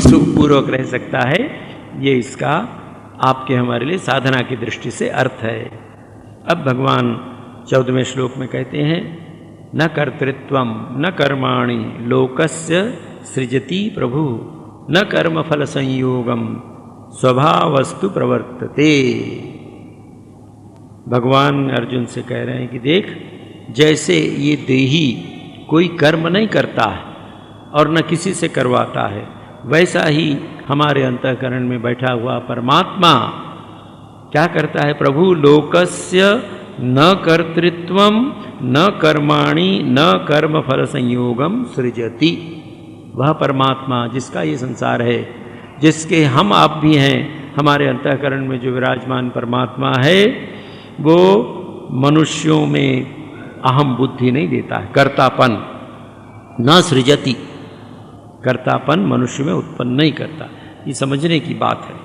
सुखपूर्वक रह सकता है, ये इसका आपके हमारे लिए साधना की दृष्टि से अर्थ है। अब भगवान 14वें श्लोक में कहते हैं, न कर्तृत्वम न कर्माणि लोकस्य सृजति प्रभु न कर्मफल संयोगम स्वभावस्तु प्रवर्तते। भगवान अर्जुन से कह रहे हैं कि देख, जैसे ये देही कोई कर्म नहीं करता है और न किसी से करवाता है, वैसा ही हमारे अंतःकरण में बैठा हुआ परमात्मा क्या करता है प्रभु, लोकस्य न कर्तृत्वम न कर्माणि न कर्मफल संयोगम सृजति। वह परमात्मा जिसका ये संसार है, जिसके हम आप भी हैं, हमारे अंतःकरण में जो विराजमान परमात्मा है, वो मनुष्यों में अहम बुद्धि नहीं देता है, कर्तापन न सृजति, कर्तापन मनुष्य में उत्पन्न नहीं करता। ये समझने की बात है।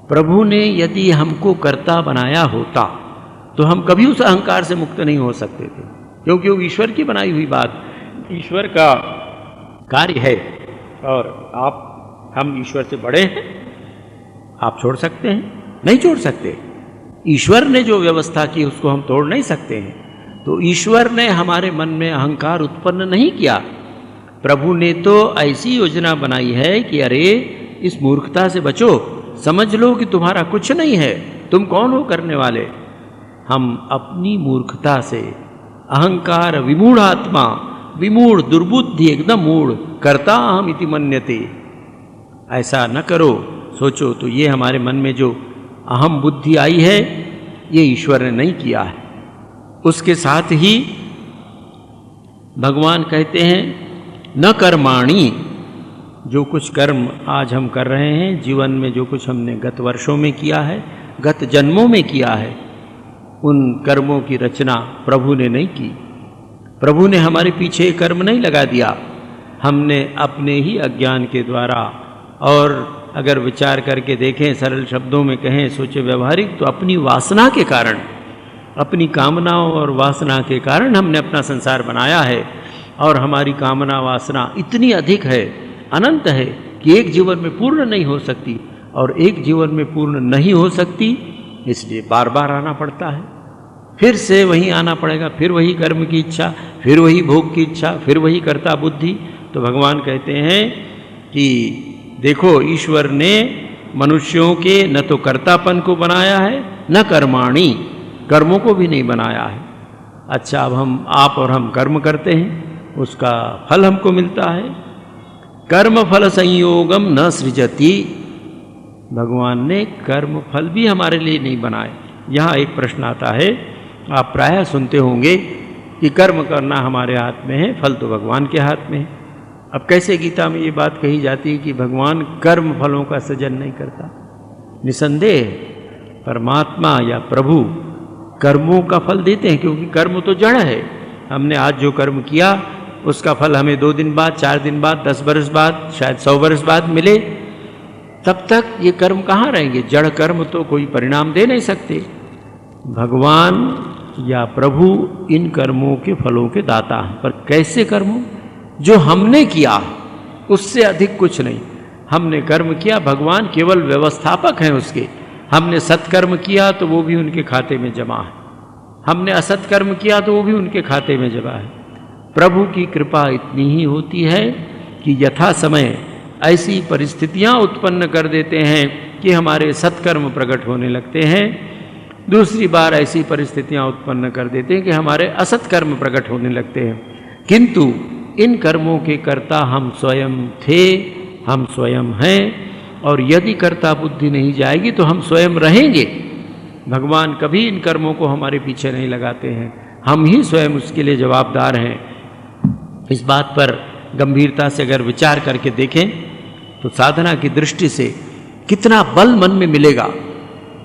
प्रभु ने यदि हमको कर्ता बनाया होता तो हम कभी उस अहंकार से मुक्त नहीं हो सकते थे, क्योंकि वो ईश्वर की बनाई हुई बात, ईश्वर का कार्य है। और हम ईश्वर से बड़े हैं, आप छोड़ सकते हैं? नहीं छोड़ सकते। ईश्वर ने जो व्यवस्था की उसको हम तोड़ नहीं सकते हैं। तो ईश्वर ने हमारे मन में अहंकार उत्पन्न नहीं किया। प्रभु ने तो ऐसी योजना बनाई है कि अरे इस मूर्खता से बचो, समझ लो कि तुम्हारा कुछ नहीं है, तुम कौन हो करने वाले। हम अपनी मूर्खता से, अहंकार विमूढ़ आत्मा, विमूढ़ दुर्बुद्धि, एकदम मूढ़, कर्ता अहम इति मन्यते, ऐसा न करो, सोचो। तो ये हमारे मन में जो अहम बुद्धि आई है, ये ईश्वर ने नहीं किया है। उसके साथ ही भगवान कहते हैं न कर्माणि, जो कुछ कर्म आज हम कर रहे हैं, जीवन में जो कुछ हमने गत वर्षों में किया है, गत जन्मों में किया है, उन कर्मों की रचना प्रभु ने नहीं की। प्रभु ने हमारे पीछे कर्म नहीं लगा दिया, हमने अपने ही अज्ञान के द्वारा, और अगर विचार करके देखें, सरल शब्दों में कहें, सोचे व्यवहारिक, तो अपनी वासना के कारण, अपनी कामनाओं और वासना के कारण हमने अपना संसार बनाया है। और हमारी कामना वासना इतनी अधिक है, अनंत है, कि एक जीवन में पूर्ण नहीं हो सकती, और एक जीवन में पूर्ण नहीं हो सकती, इसलिए बार बार आना पड़ता है। फिर से वहीं आना पड़ेगा, फिर वही कर्म की इच्छा, फिर वही भोग की इच्छा, फिर वही कर्ता बुद्धि। तो भगवान कहते हैं कि देखो, ईश्वर ने मनुष्यों के न तो कर्तापन को बनाया है, न कर्माणि, कर्मों को भी नहीं बनाया है। अच्छा, अब आप और हम कर्म करते हैं, उसका फल हमको मिलता है। कर्म फल संयोगम न सृजति, भगवान ने कर्म फल भी हमारे लिए नहीं बनाए। यहाँ एक प्रश्न आता है, आप प्रायः सुनते होंगे कि कर्म करना हमारे हाथ में है, फल तो भगवान के हाथ में है। अब कैसे गीता में ये बात कही जाती है कि भगवान कर्म फलों का सृजन नहीं करता? निसंदेह परमात्मा या प्रभु कर्मों का फल देते हैं, क्योंकि कर्म तो जड़ है। हमने आज जो कर्म किया उसका फल हमें 2 दिन बाद, 4 दिन बाद, 10 वर्ष बाद, शायद 100 वर्ष बाद मिले। तब तक ये कर्म कहाँ रहेंगे? जड़ कर्म तो कोई परिणाम दे नहीं सकते। भगवान या प्रभु इन कर्मों के फलों के दाता हैं। पर कैसे कर्मों? जो हमने किया उससे अधिक कुछ नहीं। हमने कर्म किया, भगवान केवल व्यवस्थापक हैं उसके। हमने सत्कर्म किया तो वो भी उनके खाते में जमा है, हमने असत्कर्म किया तो वो भी उनके खाते में जमा है। प्रभु की कृपा इतनी ही होती है कि यथा समय ऐसी परिस्थितियां उत्पन्न कर देते हैं कि हमारे सत्कर्म प्रकट होने लगते हैं। दूसरी बार ऐसी परिस्थितियां उत्पन्न कर देते हैं कि हमारे असत्कर्म प्रकट होने लगते हैं। किंतु इन कर्मों के कर्ता हम स्वयं थे, हम स्वयं हैं, और यदि कर्ता बुद्धि नहीं जाएगी तो हम स्वयं रहेंगे। भगवान कभी इन कर्मों को हमारे पीछे नहीं लगाते हैं, हम ही स्वयं उसके लिए जवाबदार हैं। इस बात पर गंभीरता से अगर विचार करके देखें तो साधना की दृष्टि से कितना बल मन में मिलेगा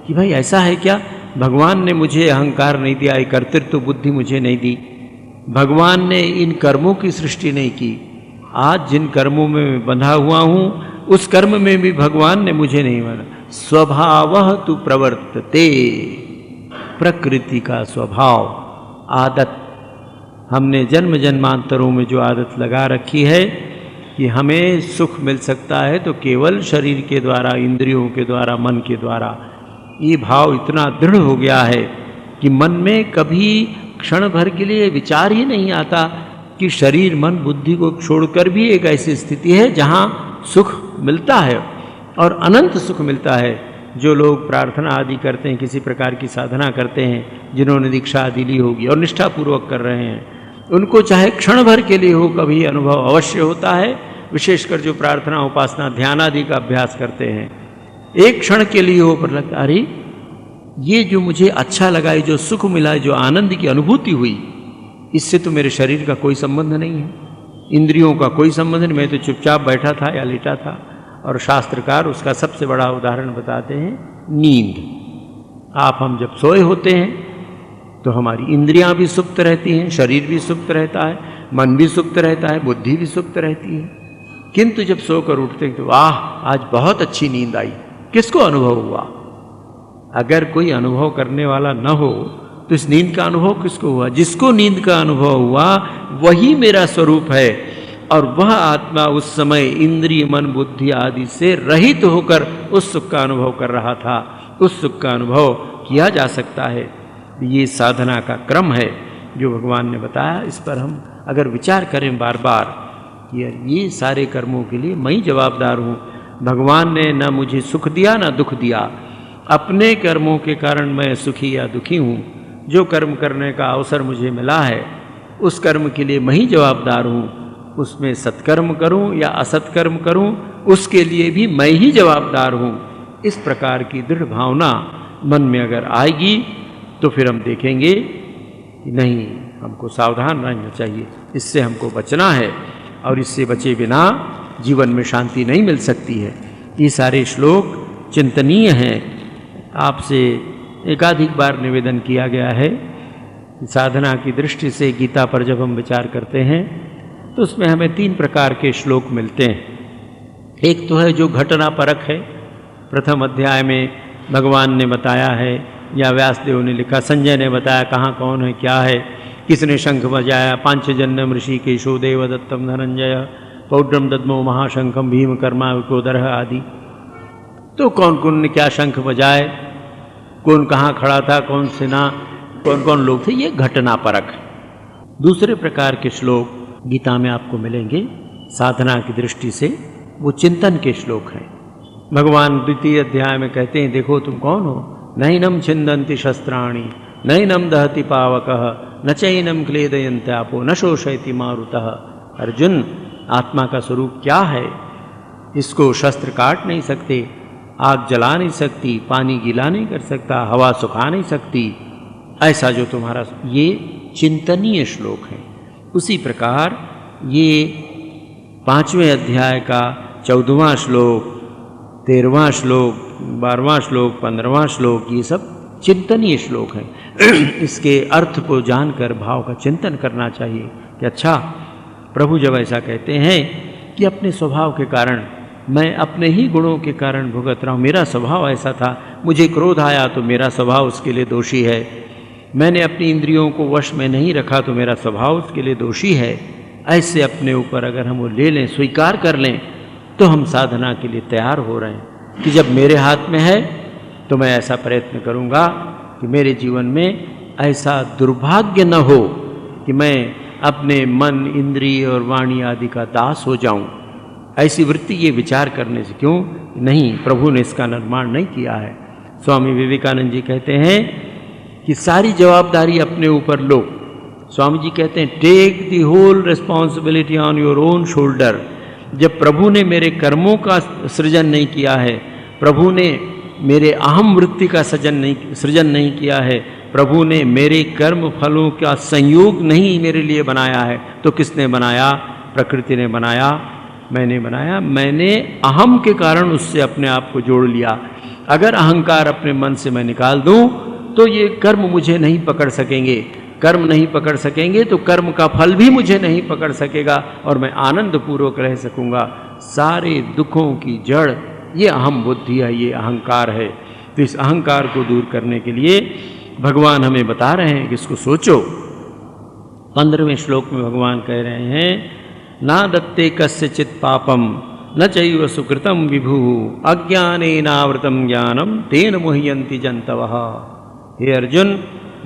कि भाई ऐसा है क्या, भगवान ने मुझे अहंकार नहीं दिया, ये कर्तृत्व बुद्धि मुझे नहीं दी, भगवान ने इन कर्मों की सृष्टि नहीं की। आज जिन कर्मों में मैं बंधा हुआ हूँ उस कर्म में भी भगवान ने मुझे नहीं माना। स्वभावः तु प्रवर्तते, प्रकृति का स्वभाव, आदत, हमने जन्म जन्मांतरों में जो आदत लगा रखी है कि हमें सुख मिल सकता है तो केवल शरीर के द्वारा, इंद्रियों के द्वारा, मन के द्वारा। ये भाव इतना दृढ़ हो गया है कि मन में कभी क्षण भर के लिए विचार ही नहीं आता कि शरीर, मन, बुद्धि को छोड़कर भी एक ऐसी स्थिति है जहाँ सुख मिलता है और अनंत सुख मिलता है। जो लोग प्रार्थना आदि करते हैं, किसी प्रकार की साधना करते हैं, जिन्होंने दीक्षा आदि ली होगी और निष्ठापूर्वक कर रहे हैं, उनको चाहे क्षण भर के लिए हो, कभी अनुभव अवश्य होता है। विशेषकर जो प्रार्थना, उपासना, ध्यान आदि का अभ्यास करते हैं, एक क्षण के लिए हो पर लगता अरे ये जो मुझे अच्छा लगा, जो सुख मिला, जो आनंद की अनुभूति हुई, इससे तो मेरे शरीर का कोई संबंध नहीं है, इंद्रियों का कोई संबंध नहीं, मैं तो चुपचाप बैठा था या लेटा था। और शास्त्रकार उसका सबसे बड़ा उदाहरण बताते हैं नींद। हम जब सोए होते हैं तो हमारी इंद्रियां भी सुप्त रहती हैं, शरीर भी सुप्त रहता है, मन भी सुप्त रहता है, बुद्धि भी सुप्त रहती है। किंतु जब सोकर उठते हैं तो वाह, आज बहुत अच्छी नींद आई। किसको अनुभव हुआ? अगर कोई अनुभव करने वाला न हो तो इस नींद का अनुभव किसको हुआ? जिसको नींद का अनुभव हुआ वही मेरा स्वरूप है, और वह आत्मा उस समय इंद्रिय, मन, बुद्धि आदि से रहित होकर उस सुख का अनुभव कर रहा था। उस सुख का अनुभव किया जा सकता है। ये साधना का क्रम है जो भगवान ने बताया। इस पर हम अगर विचार करें बार बार कि ये सारे कर्मों के लिए मैं ही जवाबदार हूँ। भगवान ने न मुझे सुख दिया न दुख दिया, अपने कर्मों के कारण मैं सुखी या दुखी हूँ। जो कर्म करने का अवसर मुझे मिला है उस कर्म के लिए मैं ही जवाबदार हूँ। उसमें सत्कर्म करूं या असत्कर्म करूं, उसके लिए भी मैं ही जवाबदार हूं। इस प्रकार की दृढ़ भावना मन में अगर आएगी तो फिर हम देखेंगे कि नहीं, हमको सावधान रहना चाहिए, इससे हमको बचना है, और इससे बचे बिना जीवन में शांति नहीं मिल सकती है। ये सारे श्लोक चिंतनीय हैं। आपसे एकाधिक बार निवेदन किया गया है कि साधना की दृष्टि से गीता पर जब हम विचार करते हैं तो उसमें हमें 3 प्रकार के श्लोक मिलते हैं। एक तो है जो घटना परक है। प्रथम अध्याय में भगवान ने बताया है, या व्यासदेव ने लिखा, संजय ने बताया कहाँ कौन है, क्या है, किसने शंख बजाया, पांचजन्यम ऋषिकेशो देवदत्तम धनंजय पौड्रम दद्मो महाशंखम भीम कर्मा विकोदरः आदि। तो कौन कौन ने क्या शंख बजाए, कौन कहाँ खड़ा था, कौन सेना, कौन कौन लोग थे, ये घटना परक। दूसरे प्रकार के श्लोक गीता में आपको मिलेंगे साधना की दृष्टि से, वो चिंतन के श्लोक हैं। भगवान द्वितीय अध्याय में कहते हैं, देखो तुम कौन हो, नैनम छिन्दन्ति शस्त्राणि नैनम दहति पावकः न चैनम क्लेदयन्ति आपो न शोषयति मारुतः। अर्जुन, आत्मा का स्वरूप क्या है? इसको शस्त्र काट नहीं सकते, आग जला नहीं सकती, पानी गीला नहीं कर सकता, हवा सुखा नहीं सकती। ऐसा जो तुम्हारा, ये चिंतनीय श्लोक है। उसी प्रकार ये 5वें अध्याय का 14वां श्लोक, 13वां श्लोक, 12वां श्लोक, 15वां श्लोक, ये सब चिंतनीय श्लोक हैं। इसके अर्थ को जानकर भाव का चिंतन करना चाहिए कि अच्छा, प्रभु जब ऐसा कहते हैं कि अपने स्वभाव के कारण, मैं अपने ही गुणों के कारण भुगत रहा हूँ, मेरा स्वभाव ऐसा था, मुझे क्रोध आया तो मेरा स्वभाव उसके लिए दोषी है, मैंने अपनी इंद्रियों को वश में नहीं रखा तो मेरा स्वभाव उसके लिए दोषी है। ऐसे अपने ऊपर अगर हम वो ले लें, स्वीकार कर लें, तो हम साधना के लिए तैयार हो रहे हैं कि जब मेरे हाथ में है तो मैं ऐसा प्रयत्न करूँगा कि मेरे जीवन में ऐसा दुर्भाग्य न हो कि मैं अपने मन, इंद्रिय और वाणी आदि का दास हो जाऊं। ऐसी वृत्ति, ये विचार करने से क्यों नहीं, प्रभु ने इसका निर्माण नहीं किया है। स्वामी विवेकानंद जी कहते हैं कि सारी जवाबदारी अपने ऊपर लो। स्वामी जी कहते हैं, take the whole responsibility on your own shoulder. जब प्रभु ने मेरे कर्मों का सृजन नहीं किया है, प्रभु ने मेरे अहम वृत्ति का सृजन नहीं किया है, प्रभु ने मेरे कर्म फलों का संयोग नहीं मेरे लिए बनाया है, तो किसने बनाया? प्रकृति ने बनाया, मैंने बनाया। मैंने अहम के कारण उससे अपने आप को जोड़ लिया। अगर अहंकार अपने मन से मैं निकाल दूं तो ये कर्म मुझे नहीं पकड़ सकेंगे। कर्म नहीं पकड़ सकेंगे तो कर्म का फल भी मुझे नहीं पकड़ सकेगा और मैं आनंद पूर्वक रह सकूंगा। सारे दुखों की जड़ ये अहम बुद्धि है, ये अहंकार है। तो इस अहंकार को दूर करने के लिए भगवान हमें बता रहे हैं कि इसको सोचो। 15वें श्लोक में भगवान कह रहे हैं, ना दत्ते कस्यचित् पापम न चैव सुकृतम विभु अज्ञानेनावृतम ज्ञानम तेन मुह्यन्ति जन्तवः। हे अर्जुन,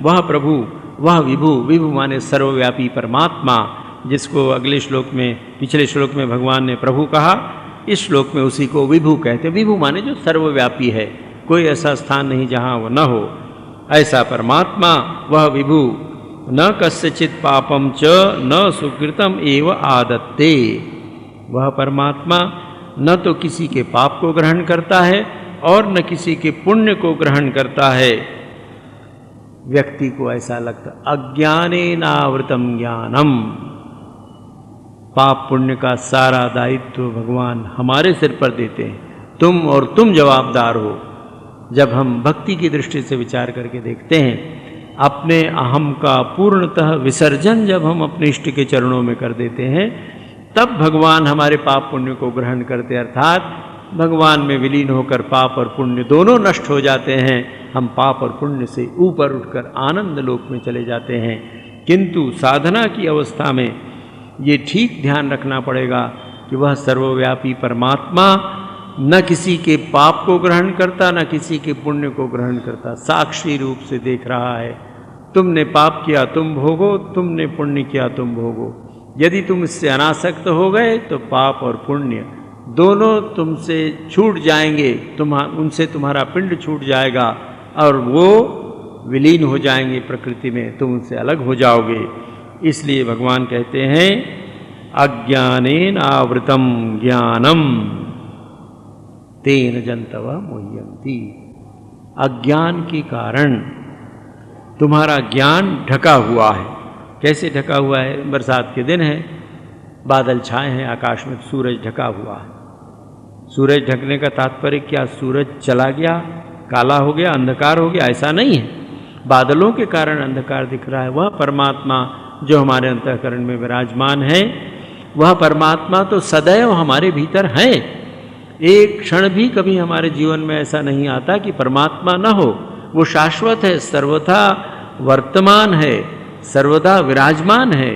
वह प्रभु, वह विभु, विभु माने सर्वव्यापी परमात्मा, जिसको अगले श्लोक में, पिछले श्लोक में भगवान ने प्रभु कहा, इस श्लोक में उसी को विभु कहते हैं। विभु माने जो सर्वव्यापी है, कोई ऐसा स्थान नहीं जहाँ वो न हो, ऐसा परमात्मा वह विभु। न कस्यचित् पापम च न सुकृतम एव आदत्ते। वह परमात्मा न तो किसी के पाप को ग्रहण करता है और न किसी के पुण्य को ग्रहण करता है। व्यक्ति को ऐसा लगता, अज्ञानेनावृतम ज्ञानम, पाप पुण्य का सारा दायित्व भगवान हमारे सिर पर देते हैं, तुम जवाबदार हो। जब हम भक्ति की दृष्टि से विचार करके देखते हैं, अपने अहम का पूर्णतः विसर्जन जब हम अपने इष्ट के चरणों में कर देते हैं, तब भगवान हमारे पाप पुण्य को ग्रहण करते, अर्थात भगवान में विलीन होकर पाप और पुण्य दोनों नष्ट हो जाते हैं। हम पाप और पुण्य से ऊपर उठकर आनंद लोक में चले जाते हैं। किंतु साधना की अवस्था में ये ठीक ध्यान रखना पड़ेगा कि वह सर्वव्यापी परमात्मा न किसी के पाप को ग्रहण करता, न किसी के पुण्य को ग्रहण करता, साक्षी रूप से देख रहा है। तुमने पाप किया तुम भोगो, तुमने पुण्य किया तुम भोगो। यदि तुम इससे अनासक्त हो गए तो पाप और पुण्य दोनों तुमसे छूट जाएंगे, उनसे तुम्हारा पिंड छूट जाएगा और वो विलीन हो जाएंगे प्रकृति में, तुम उनसे अलग हो जाओगे। इसलिए भगवान कहते हैं, अज्ञानेन आवृतम ज्ञानम तेन जन्तवः मुह्यन्ति। अज्ञान के कारण तुम्हारा ज्ञान ढका हुआ है। कैसे ढका हुआ है? बरसात के दिन है, बादल छाए हैं, आकाश में सूरज ढका हुआ है। सूरज ढकने का तात्पर्य क्या? सूरज चला गया, काला हो गया, अंधकार हो गया, ऐसा नहीं है। बादलों के कारण अंधकार दिख रहा है। वह परमात्मा जो हमारे अंतःकरण में विराजमान है, वह परमात्मा तो सदैव हमारे भीतर है। एक क्षण भी कभी हमारे जीवन में ऐसा नहीं आता कि परमात्मा न हो। वो शाश्वत है, सर्वथा वर्तमान है, सर्वदा विराजमान है।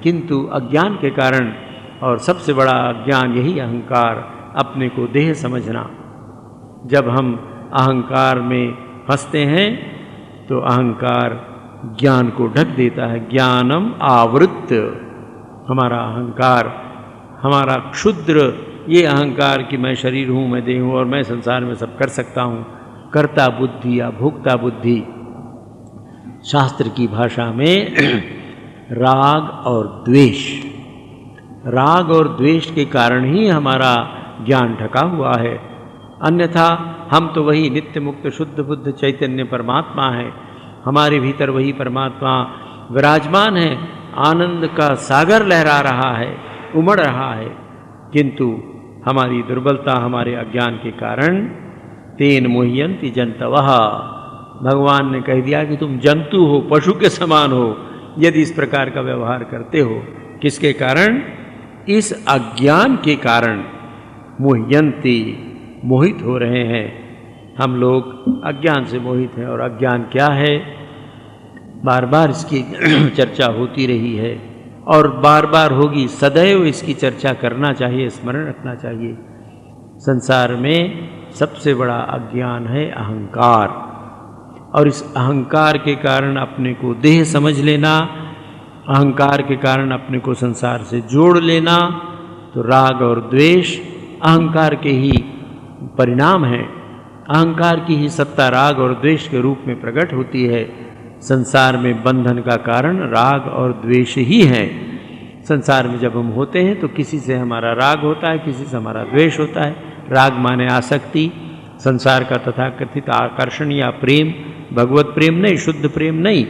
किंतु अज्ञान के कारण, और सबसे बड़ा अज्ञान यही अहंकार, अपने को देह समझना। जब हम अहंकार में फंसते हैं तो अहंकार ज्ञान को ढक देता है। ज्ञानम आवृत्त, हमारा अहंकार, हमारा क्षुद्र ये अहंकार कि मैं शरीर हूँ, मैं देह हूँ और मैं संसार में सब कर सकता हूँ, कर्ता बुद्धि या भोक्ता बुद्धि। शास्त्र की भाषा में राग और द्वेष, राग और द्वेष के कारण ही हमारा ज्ञान ढका हुआ है। अन्यथा हम तो वही नित्य मुक्त शुद्ध बुद्ध चैतन्य परमात्मा है। हमारे भीतर वही परमात्मा विराजमान है, आनंद का सागर लहरा रहा है, उमड़ रहा है। किंतु हमारी दुर्बलता, हमारे अज्ञान के कारण तेन मुह्यन्ति जन्तवः, भगवान ने कह दिया कि तुम जंतु हो, पशु के समान हो, यदि इस प्रकार का व्यवहार करते हो। किसके कारण? इस अज्ञान के कारण मुह्यन्ति, मोहित हो रहे हैं। हम लोग अज्ञान से मोहित हैं। और अज्ञान क्या है? बार बार इसकी चर्चा होती रही है और बार बार होगी। सदैव इसकी चर्चा करना चाहिए, स्मरण रखना चाहिए। संसार में सबसे बड़ा अज्ञान है अहंकार, और इस अहंकार के कारण अपने को देह समझ लेना, अहंकार के कारण अपने को संसार से जोड़ लेना, तो राग और द्वेष अहंकार के ही परिणाम है। अहंकार की ही सत्ता राग और द्वेष के रूप में प्रकट होती है। संसार में बंधन का कारण राग और द्वेष ही है। संसार में जब हम होते हैं तो किसी से हमारा राग होता है, किसी से हमारा द्वेष होता है। राग माने आसक्ति, संसार का तथाकथित आकर्षण या प्रेम, भगवत प्रेम नहीं, शुद्ध प्रेम नहीं,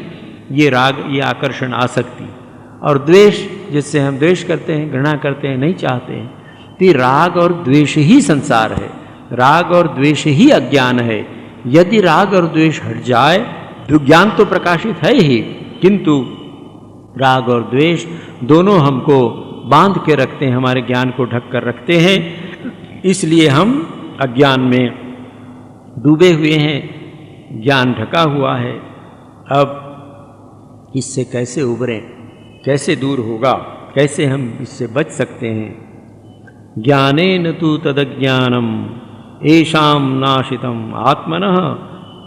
ये राग, ये आकर्षण, आसक्ति। और द्वेष, जिससे हम द्वेष करते हैं, घृणा करते हैं, नहीं चाहते हैं, तो राग और द्वेष ही संसार है। राग और द्वेष ही अज्ञान है। यदि राग और द्वेष हट जाए तो ज्ञान तो प्रकाशित है ही, किंतु राग और द्वेष दोनों हमको बांध के रखते हैं, हमारे ज्ञान को ढक कर रखते हैं। इसलिए हम अज्ञान में डूबे हुए हैं, ज्ञान ढका हुआ है। अब इससे कैसे उबरें, कैसे दूर होगा? कैसे हम इससे बच सकते हैं। ज्ञानेन तु तदज्ञानम येषां नाशितम आत्मनः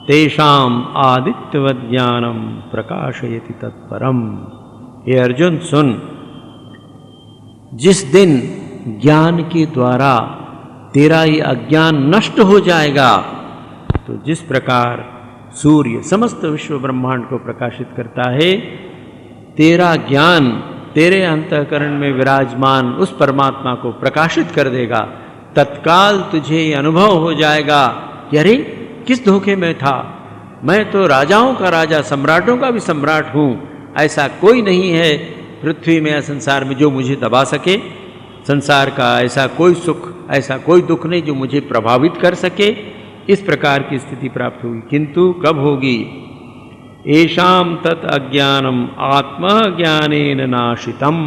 तेषां आदित्यवत् ज्ञानम प्रकाशयति तत्परम। हे अर्जुन सुन, जिस दिन ज्ञान के द्वारा तेरा ये अज्ञान नष्ट हो जाएगा, तो जिस प्रकार सूर्य समस्त विश्व ब्रह्मांड को प्रकाशित करता है, तेरा ज्ञान तेरे अंतःकरण में विराजमान उस परमात्मा को प्रकाशित कर देगा। तत्काल तुझे अनुभव हो जाएगा कि अरे किस धोखे में था, मैं तो राजाओं का राजा, सम्राटों का भी सम्राट हूँ। ऐसा कोई नहीं है पृथ्वी में या संसार में जो मुझे दबा सके। संसार का ऐसा कोई सुख, ऐसा कोई दुख नहीं जो मुझे प्रभावित कर सके। इस प्रकार की स्थिति प्राप्त होगी, किंतु कब होगी? येषां तत् अज्ञानम आत्मज्ञानेन नाशितम।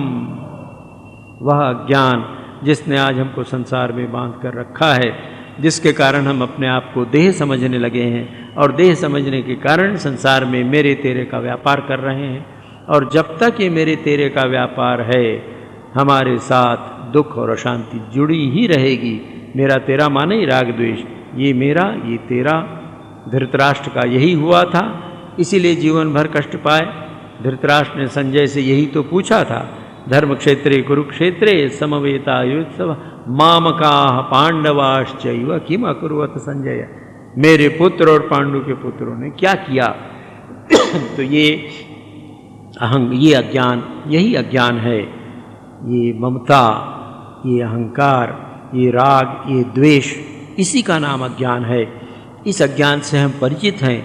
वह अज्ञान जिसने आज हमको संसार में बांध कर रखा है, जिसके कारण हम अपने आप को देह समझने लगे हैं और देह समझने के कारण संसार में मेरे तेरे का व्यापार कर रहे हैं। और जब तक ये मेरे तेरे का व्यापार है, हमारे साथ दुख और अशांति जुड़ी ही रहेगी। मेरा तेरा माने ही राग द्वेष, ये मेरा ये तेरा। धृतराष्ट्र का यही हुआ था, इसीलिए जीवन भर कष्ट पाए। धृतराष्ट्र ने संजय से यही तो पूछा था, धर्म क्षेत्रे कुरुक्षेत्रे समवेतायुत्सव मामकाः पांडवाश्चैव किम अकुर्वत संजय। मेरे पुत्र और पांडु के पुत्रों ने क्या किया? तो ये अज्ञान, यही अज्ञान है। ये ममता, ये अहंकार, ये राग, ये द्वेष, इसी का नाम अज्ञान है। इस अज्ञान से हम परिचित हैं।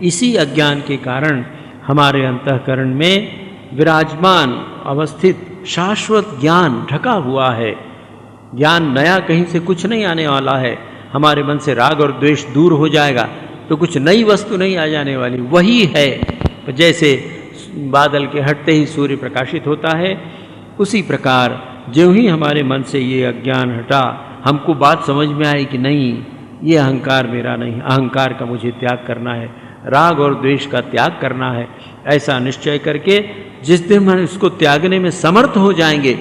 इसी अज्ञान के कारण हमारे अंतःकरण में विराजमान अवस्थित शाश्वत ज्ञान ढका हुआ है। ज्ञान नया कहीं से कुछ नहीं आने वाला है। हमारे मन से राग और द्वेष दूर हो जाएगा तो कुछ नई वस्तु नहीं आ जाने वाली, वही है। जैसे बादल के हटते ही सूर्य प्रकाशित होता है, उसी प्रकार जो ही हमारे मन से ये अज्ञान हटा, हमको बात समझ में आई कि नहीं, ये अहंकार मेरा नहीं, अहंकार का मुझे त्याग करना है, राग और द्वेष का त्याग करना है। ऐसा निश्चय करके जिस दिन हम इसको त्यागने में समर्थ हो जाएंगे,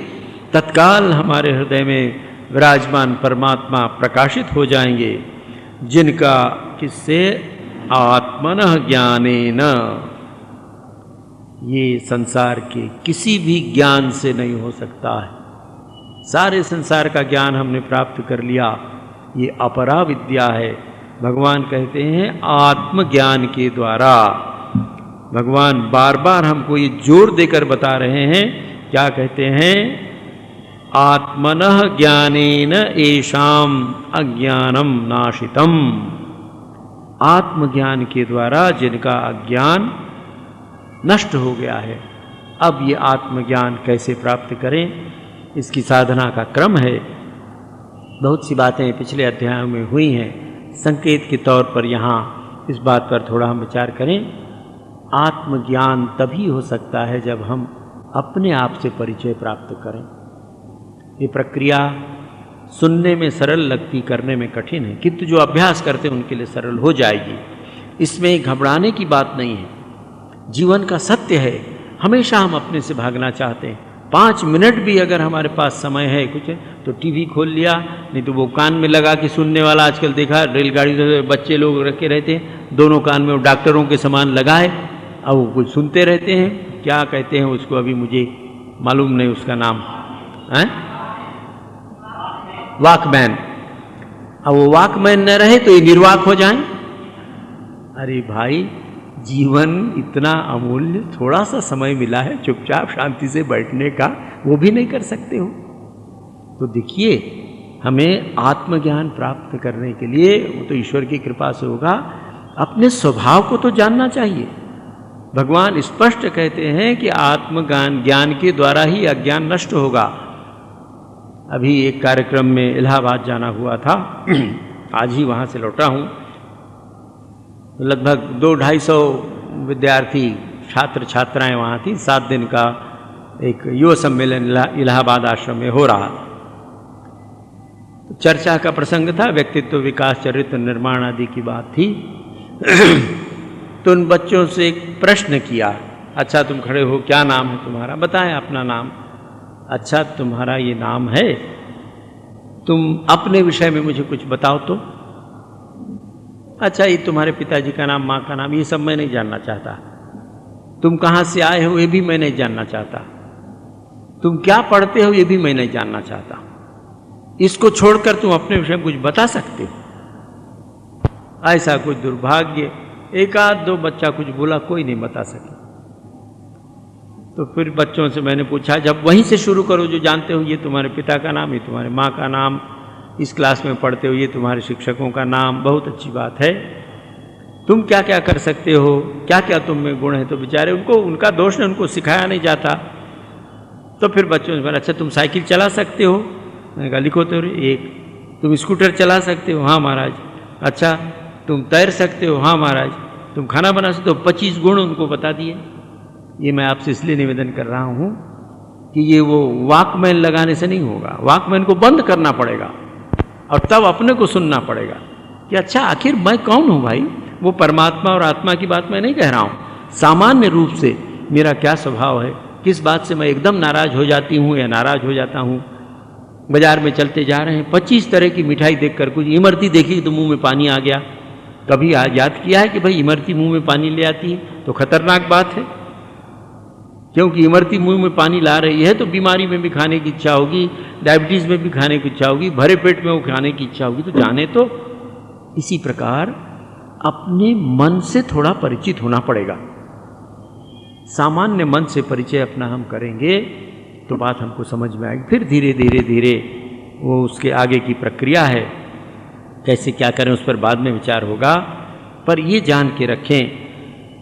तत्काल हमारे हृदय में विराजमान परमात्मा प्रकाशित हो जाएंगे, जिनका किससे? आत्मनः ज्ञानेन। ये संसार के किसी भी ज्ञान से नहीं हो सकता है। सारे संसार का ज्ञान हमने प्राप्त कर लिया, ये अपरा विद्या है। भगवान कहते हैं आत्मज्ञान के द्वारा। भगवान बार बार हमको ये जोर देकर बता रहे हैं, क्या कहते हैं? आत्मनः ज्ञानेन येषां अज्ञानम नाशितम। आत्मज्ञान के द्वारा जिनका अज्ञान नष्ट हो गया है। अब ये आत्मज्ञान कैसे प्राप्त करें, इसकी साधना का क्रम है। बहुत सी बातें पिछले अध्यायों में हुई हैं, संकेत के तौर पर यहाँ इस बात पर थोड़ा हम विचार करें। आत्मज्ञान तभी हो सकता है जब हम अपने आप से परिचय प्राप्त करें। ये प्रक्रिया सुनने में सरल लगती, करने में कठिन है, किंतु जो अभ्यास करते हैं उनके लिए सरल हो जाएगी। इसमें घबराने की बात नहीं है। जीवन का सत्य है, हमेशा हम अपने से भागना चाहते हैं। 5 मिनट भी अगर हमारे पास समय है कुछ है, तो टीवी खोल लिया, नहीं तो वो कान में लगा के सुनने वाला आजकल देखा, रेलगाड़ी में बच्चे लोग रखे रहते हैं, दोनों कान में वो डॉक्टरों के समान लगाए, अब वो कुछ सुनते रहते हैं। क्या कहते हैं उसको, अभी मुझे मालूम नहीं उसका नाम है, वॉकमैन। अब वो वॉकमैन न रहे तो ये निर्वाक हो जाए। अरे भाई, जीवन इतना अमूल्य, थोड़ा सा समय मिला है चुपचाप शांति से बैठने का, वो भी नहीं कर सकते हो। तो देखिए, हमें आत्मज्ञान प्राप्त करने के लिए, वो तो ईश्वर की कृपा से होगा, अपने स्वभाव को तो जानना चाहिए। भगवान स्पष्ट कहते हैं कि ज्ञान के द्वारा ही अज्ञान नष्ट होगा। अभी एक कार्यक्रम में इलाहाबाद जाना हुआ था, आज ही वहाँ से लौटा हूँ। लगभग 200-250 विद्यार्थी, छात्र छात्राएं वहाँ थी। 7 दिन का एक युवा सम्मेलन इलाहाबाद आश्रम में हो रहा। तो चर्चा का प्रसंग था, व्यक्तित्व विकास, चरित्र निर्माण आदि की बात थी। तो उन बच्चों से एक प्रश्न किया, अच्छा तुम खड़े हो, क्या नाम है तुम्हारा, बताएं अपना नाम। अच्छा तुम्हारा ये नाम है, तुम अपने विषय में मुझे कुछ बताओ तो। अच्छा, ये तुम्हारे पिताजी का नाम, माँ का नाम, ये सब मैं नहीं जानना चाहता। तुम कहाँ से आए हो ये भी मैं नहीं जानना चाहता। तुम क्या पढ़ते हो ये भी मैं नहीं जानना चाहता। इसको छोड़कर तुम अपने विषय में कुछ बता सकते हो? ऐसा कुछ दुर्भाग्य, एक आध दो बच्चा कुछ बोला, कोई नहीं बता सके। तो फिर बच्चों से मैंने पूछा, जब वहीं से शुरू करो जो जानते हो, ये तुम्हारे पिता का नाम, ये तुम्हारे माँ का नाम, इस क्लास में पढ़ते हो, ये तुम्हारे शिक्षकों का नाम, बहुत अच्छी बात है। तुम क्या क्या कर सकते हो, क्या क्या तुम में गुण है। तो बेचारे उनको, उनका दोष है, उनको सिखाया नहीं जाता। तो फिर बच्चों से बोला, अच्छा तुम साइकिल चला सकते हो? मैंने कहा लिखो तो। एक, तुम स्कूटर चला सकते हो? हाँ महाराज। अच्छा तुम तैर सकते हो? हाँ महाराज। तुम खाना बना सकते हो? 25 गुण उनको बता दिए। ये मैं आपसे इसलिए निवेदन कर रहा हूँ कि ये वो वॉकमैन लगाने से नहीं होगा। वॉकमैन को बंद करना पड़ेगा और तब अपने को सुनना पड़ेगा कि अच्छा आखिर मैं कौन हूँ भाई। वो परमात्मा और आत्मा की बात मैं नहीं कह रहा हूँ, सामान्य रूप से मेरा क्या स्वभाव है, किस बात से मैं एकदम नाराज हो जाती हूँ या नाराज हो जाता हूँ। बाजार में चलते जा रहे हैं, 25 तरह की मिठाई देखकर, कुछ इमरती देखी तो मुंह में पानी आ गया। कभी याद किया है कि भाई इमरती मुंह में पानी ले आती है तो खतरनाक बात है, क्योंकि इमरती मुंह में पानी ला रही है तो बीमारी में भी खाने की इच्छा होगी, डायबिटीज में भी खाने की इच्छा होगी, भरे पेट में वो खाने की इच्छा होगी। तो जाने तो इसी प्रकार अपने मन से थोड़ा परिचित होना पड़ेगा। सामान्य मन से परिचय अपना हम करेंगे तो बात हमको समझ में आएगी। फिर धीरे धीरे धीरे वो उसके आगे की प्रक्रिया है, कैसे क्या करें उस पर बाद में विचार होगा। पर ये जान के रखें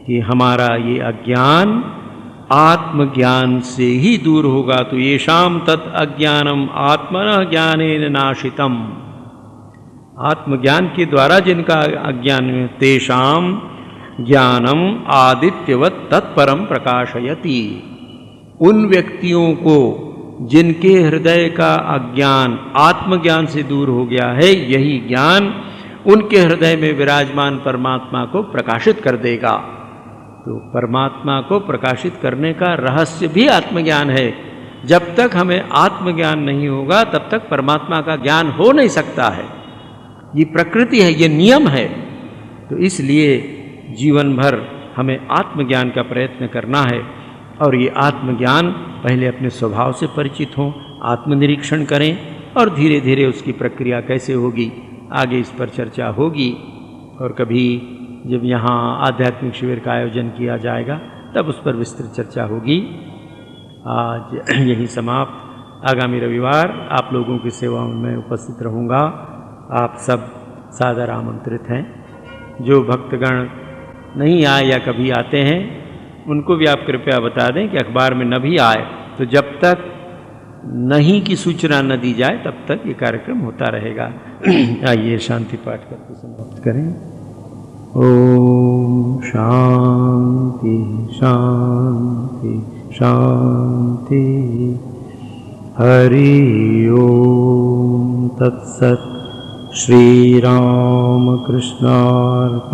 कि हमारा ये अज्ञान आत्मज्ञान से ही दूर होगा। तो येषाम तत् अज्ञानम आत्मनः ज्ञानेन नाशितम, आत्मज्ञान के द्वारा जिनका अज्ञान, तेषाम ज्ञानम आदित्यवत् तत्परम प्रकाशयति, उन व्यक्तियों को जिनके हृदय का अज्ञान आत्मज्ञान से दूर हो गया है, यही ज्ञान उनके हृदय में विराजमान परमात्मा को प्रकाशित कर देगा। तो परमात्मा को प्रकाशित करने का रहस्य भी आत्मज्ञान है। जब तक हमें आत्मज्ञान नहीं होगा तब तक परमात्मा का ज्ञान हो नहीं सकता है। ये प्रकृति है, ये नियम है। तो इसलिए जीवन भर हमें आत्मज्ञान का प्रयत्न करना है। और ये आत्मज्ञान पहले अपने स्वभाव से परिचित हों, आत्मनिरीक्षण करें और धीरे धीरे उसकी प्रक्रिया कैसे होगी आगे इस पर चर्चा होगी। और कभी जब यहाँ आध्यात्मिक शिविर का आयोजन किया जाएगा तब उस पर विस्तृत चर्चा होगी। आज यही समाप्त। आगामी रविवार आप लोगों की सेवा में मैं उपस्थित रहूँगा। आप सब सादर आमंत्रित हैं। जो भक्तगण नहीं आए या कभी आते हैं उनको भी आप कृपया बता दें कि अखबार में न भी आए तो जब तक नहीं की सूचना न दी जाए तब तक ये कार्यक्रम होता रहेगा। आइए शांति पाठ करके समाप्त करें। ओम शांति शांति शांति। हरि ओम तत्सत्। श्री राम कृष्णार्पणमस्तु।